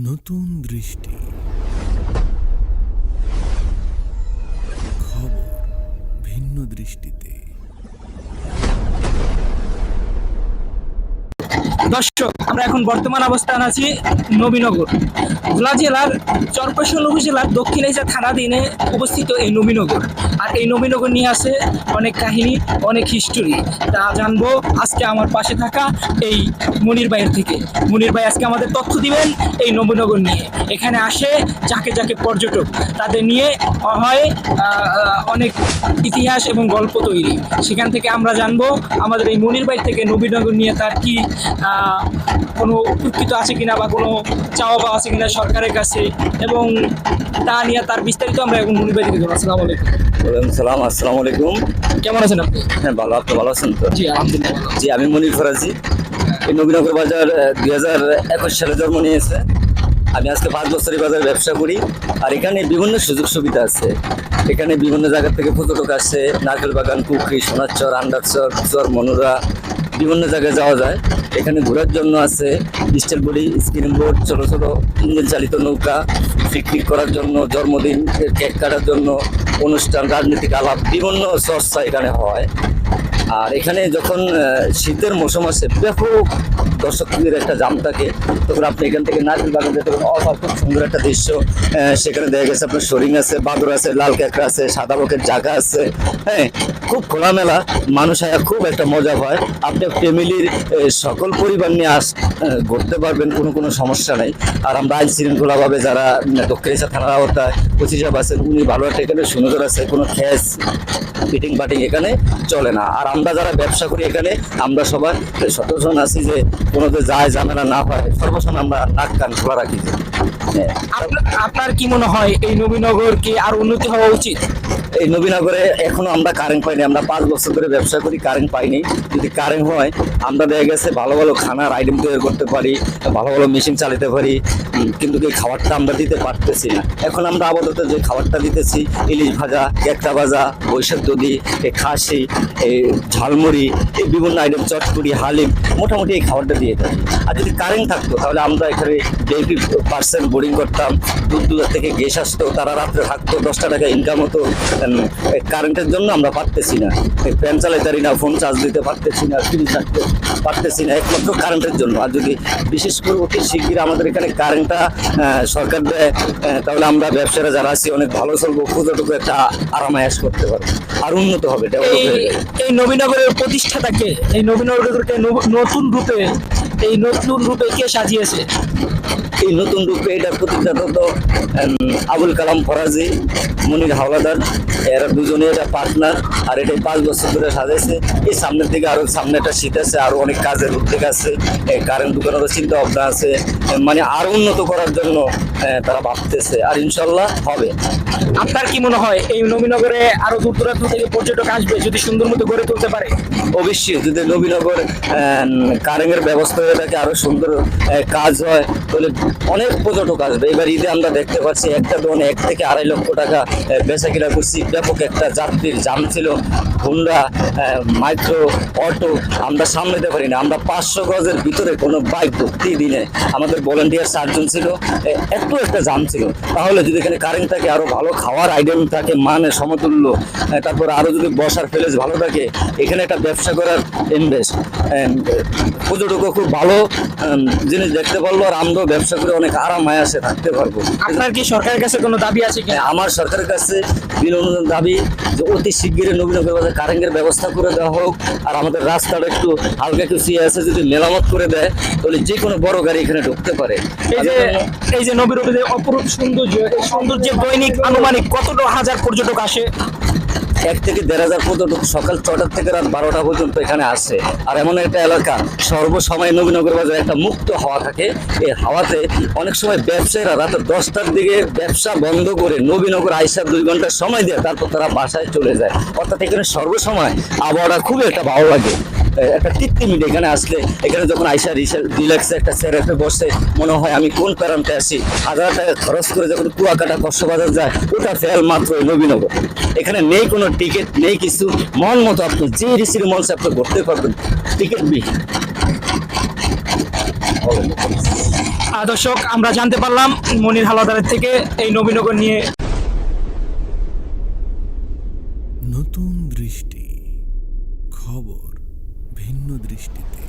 নতুন দৃষ্টি খবর ভিন্ন দৃষ্টিতে। দর্শক, আমরা এখন বর্তমান অবস্থান আছি নবীনগর, ভোলা জেলার চরপেশন উপজেলার দক্ষিণাইচা থানাধীনে অবস্থিত এই নবীনগর। আর এই নবীনগর নিয়ে আছে অনেক কাহিনী, অনেক হিস্টোরি। তা জানবো আজকে আমার পাশে থাকা এই মনির ভাইয়ের থেকে। মনির ভাই আজকে আমাদের তথ্য দিবেন এই নবীনগর নিয়ে। এখানে আসে যাকে যাকে পর্যটক, তাদের নিয়ে হয় অনেক ইতিহাস এবং গল্প তৈরি। সেখান থেকে আমরা জানবো আমাদের এই মনির ভাই থেকে নবীনগর নিয়ে তার কি কোনো উপকৃত আছে কিনা বা কোনো চাওয়া পাওয়া আছে কিনা সরকারের কাছে, এবং তা নিয়ে তার বিস্তারিত আমরা এখন মনির ভাই থেকে জানবো। আসসালামু আলাইকুম। ওয়ালাইকুম সালাম, আসসালামু আলাইকুম। কেমন আছেন আপনি? হ্যাঁ, ভালো। আপনি ভালো আছেন তো? জি আলহামদুলিল্লাহ ভালো। জি, আমি মনির ফরাজি। এই নবীনগর বাজার 2021 সালে জন্ম নিয়েছে। আমি আজকে 5 বছর এই বাজারে ব্যবসা করি। আর এখানে বিভিন্ন সুযোগ সুবিধা আছে। এখানে বিভিন্ন জায়গা থেকে পর্যটক আসে। নারকেল বাগান, পুকুরি, সোনারচর, আন্ডারচর, চর, মনোরা, বিভিন্ন জায়গায় যাওয়া যায়। এখানে ঘোরার জন্য আছে স্টিল বডি, স্ক্রিন বোর্ড, ছোটো ছোটো ইঞ্জিন চালিত নৌকা, পিকনিক করার জন্য, জন্মদিন, কেক কাটার জন্য, অনুষ্ঠান, রাজনৈতিক আলাপ, বিভিন্ন চর্চা এখানে হয়। আর এখানে যখন শীতের মৌসুম আসে, ব্যাপক দর্শকদের একটা জাম থাকে। তখন আপনি এখান থেকে নারকেল বাগান যেতে পারেন। খুব সুন্দর একটা দৃশ্য। সেখানে দেখা গেছে আপনার শরিং আছে, বাদর আছে, লাল ক্যাকড়া আছে, সাদা বকের জায়গা আছে। হ্যাঁ, খুব খোলামেলা, মানুষ আয়া খুব একটা মজা হয়। আপনি ফ্যামিলির সকল পরিবার নিয়ে ঘুরতে পারবেন, কোনো সমস্যা নেই। আর আমরা আইন শৃঙ্খলাভাবে যারা দক্ষিণেশ্বর থানার আওতায় পঁচিশ আছেন, উনি ভালো একটা এখানে সুন্দর আছে। কোনো খ্যাস ফিটিং বাটিং এখানে চলে না। আর আমরা যারা ব্যবসা করি এখানে, আমরা সবাই সচেতন আছি যে কোনো যায় ঝামেলা না হয়, সর্বসময় আমরা নাক কান খোলা রাখি। আপনার কি মনে হয় এই নবীনগর কি আর উন্নতি হওয়া উচিত? এই নবীনগরে এখনো আমরা কারেন্ট পাইনি। আমরা 5 বছর ধরে ব্যবসা করি, কারেন্ট পাইনি। যদি কারেন্ট হয়, আমরা দেখা গেছে ভালো ভালো খানার আইটেম তৈরি করতে পারি, ভালো ভালো মেশিন চালাতে পারি। কিন্তু এই খাবারটা আমরা দিতে পারতেছি না। এখন আমরা আপাতত যে খাবারটা দিতেছি, ইলিশ ভাজা, ক্যাকড়া ভাজা, বৈশাখ দধি, খাসি, এই ঝালমুড়ি, এই বিভিন্ন আইটেম, চটপুরি, হালিম, মোটামুটি এই খাবারটা দিয়ে থাকি। আর যদি কারেন্ট থাকতো তাহলে আমরা এখানে 80% বোর্ডিং করতাম। দূর থেকে গ্যাস আসতো, তারা রাত্রে থাকতো, 10 টাকা ইনকাম হতো। কারেন্টের জন্য আমরা পারতেছি না, ফ্যান চালাতে পারি না, ফোন চার্জ দিতে পারতেছি না, ফ্রিজ থাকতে পারতেছি না, একমাত্র কারেন্টের জন্য। আর যদি বিশেষ করে অতি শিগগির আমাদের এখানে কারেন্টটা সরকার দেয়, তাহলে আমরা ব্যবসায়ীরা যারা আছি অনেক ভালো চলবো, পর্যটক একটা আরামায়াস করতে পারবো, আর উন্নত হবে। এই নবীনগরের প্রতিষ্ঠাতাকে, এই নবীনগরকে নতুন রূপে কে সাজিয়েছে? এই নতুন রূপে এটার প্রতিষ্ঠাতা তো আবুল কালাম ফরাজি, মনির হাওলাদার, এরা দুজনে এটা পার্টনার। আর এটাই 5 বছর ধরে সাজাইছে। এই সামনের দিকে আরো সামনে একটা শীত আছে, আরো অনেক কাজের উদ্যোগ আছে, কারেন্ট দোকানেরও চিন্তা ভাবনা আছে। মানে আরো উন্নত করার জন্য তারা ভাবতেছে, আর ইনশাল্লাহ হবে। আপনার কি মনে হয় এই নবীনগরে আরো দূর দূরান্ত থেকে পর্যটক আসবে যদি সুন্দর মতো গড়ে তুলতে পারে? অবশ্যই, যদি নবীনগর কারেন্টের ব্যবস্থা হয়ে থাকে, আরো সুন্দর কাজ হয়, তাহলে অনেক পর্যটক আসবে। এবার ঈদে আমরা দেখতে পাচ্ছি একটা দোকানে 1 থেকে 2.5 লক্ষ টাকা বেচা কিনা করছি। ব্যাপক একটা যাত্রীর জাম ছিল। হোন্ডা, মাইক্রো, অটো আমরা সামলাতে পারি না। আমরা 500 গজের ভিতরে কোনো বাইক প্রতিদিনে আমাদের ভলান্টিয়ার 4 জন ছিল, একটু একটা জাম ছিল। তাহলে যদি এখানে কারেন্ট থাকে, আরো ভালো খাওয়ার আইটেম থাকে, মানে সমতুল্য, তারপর আরো যদি বসার প্লেস ভালো থাকে, এখানে একটা ব্যবসা করার ইনভেস্ট, পর্যটকও খুব ভালো জিনিস দেখতে পারলো, আর আমরাও ব্যবসা করে অনেক আরামায়াসে থাকতে পারবো। আপনার কি সরকারের কাছে কোনো দাবি আছে কি? আমার সরকারের কাছে বিনোদন দাবি যে অতি শিগগিরই নবীনগর বাজার কারেন্টের ব্যবস্থা করে দেওয়া হোক। আর আমাদের রাস্তাটা একটু হালকা কিছু আছে, যদি মেরামত করে দেয়, তাহলে যে কোনো বড় গাড়ি এখানে ঢুকতে পারে। এই যে নবীনগরের অপরূপ সৌন্দর্য, এই সৌন্দর্যে দৈনিক আনুমানিক কত হাজার পর্যটক আসে? 1 থেকে 1.5 পর্যটক সকাল 6টা থেকে রাত 12টা পর্যন্ত এখানে আসে। আর এমন একটা এলাকা, সর্বসময় নবীনগর বাজারে একটা মুক্ত হাওয়া থাকে। এই হাওয়াতে অনেক সময় ব্যবসায়ীরা রাতে 10টার দিকে ব্যবসা বন্ধ করে নবীনগর আইসা 2 ঘন্টা সময় দেয়, তারপর তারা বাসায় চলে যায়। অর্থাৎ এখানে সর্বসময় আবহাওয়াটা খুবই একটা ভালো লাগে। একটা তৃপ্তি এখানে আসলে, এখানে যখন আইসা রিল্যাক্সে একটা চেয়ারে বসে মনে হয় আমি কোন প্যারামতে আসি। 1000 টাকা খরচ করে যখন কুয়াকাটা কক্সবাজার যায়, ওটা ফেল মাত্র নবীনগর। এখানে নেই কোনো টিকিট, নেই কিছু, মন মতো আপনি যে রিসির মঞ্চে আপনি করতে পারবেন, টিকিট বিহীন। দর্শক, আমরা জানতে পারলাম মনির হাওলাদারের থেকে এই নবীনগর নিয়ে। নতুন দৃষ্টি, খবর ভিন্ন দৃষ্টিতে।